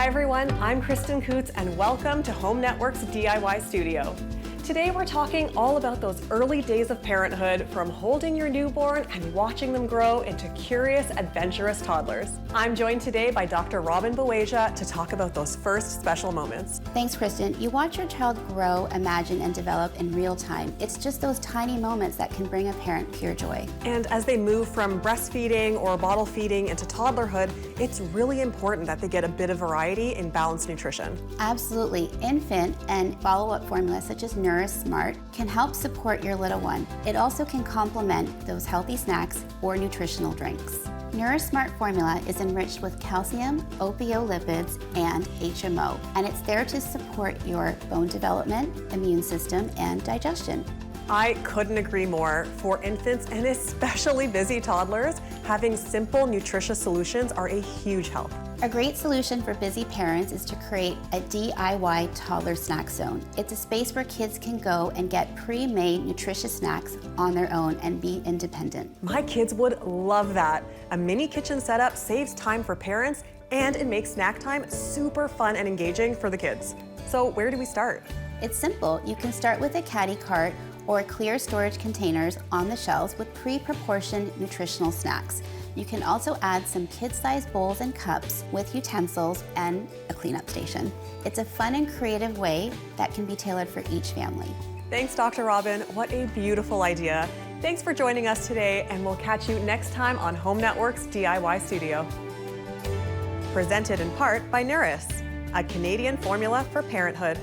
Hi everyone, I'm Kristen Coutts and welcome to Home Network's DIY Studio. Today we're talking all about those early days of parenthood, from holding your newborn and watching them grow into curious, adventurous toddlers. I'm joined today by Dr. Baweja to talk about those first special moments. Thanks, Kristen. You watch your child grow, imagine, and develop in real time. It's just those tiny moments that can bring a parent pure joy. And as they move from breastfeeding or bottle feeding into toddlerhood, it's really important that they get a bit of variety in balanced nutrition. Absolutely. Infant and follow-up formulas such as Niuriss Smart can help support your little one. It also can complement those healthy snacks or nutritional drinks. Niuriss Smart Formula is enriched with calcium, ophiolipids, and HMO, and it's there to support your bone development, immune system, and digestion. I couldn't agree more. For infants and especially busy toddlers, having simple, nutritious solutions are a huge help. A great solution for busy parents is to create a DIY toddler snack zone. It's a space where kids can go and get pre-made nutritious snacks on their own and be independent. My kids would love that. A mini kitchen setup saves time for parents, and it makes snack time super fun and engaging for the kids. So where do we start? It's simple. You can start with a caddy cart or clear storage containers on the shelves with pre-proportioned nutritional snacks. You can also add some kid-sized bowls and cups with utensils and a cleanup station. It's a fun and creative way that can be tailored for each family. Thanks, Dr. Robin. What a beautiful idea. Thanks for joining us today, and we'll catch you next time on Home Network's DIY Studio. Presented in part by Niuriss, a Canadian formula for parenthood.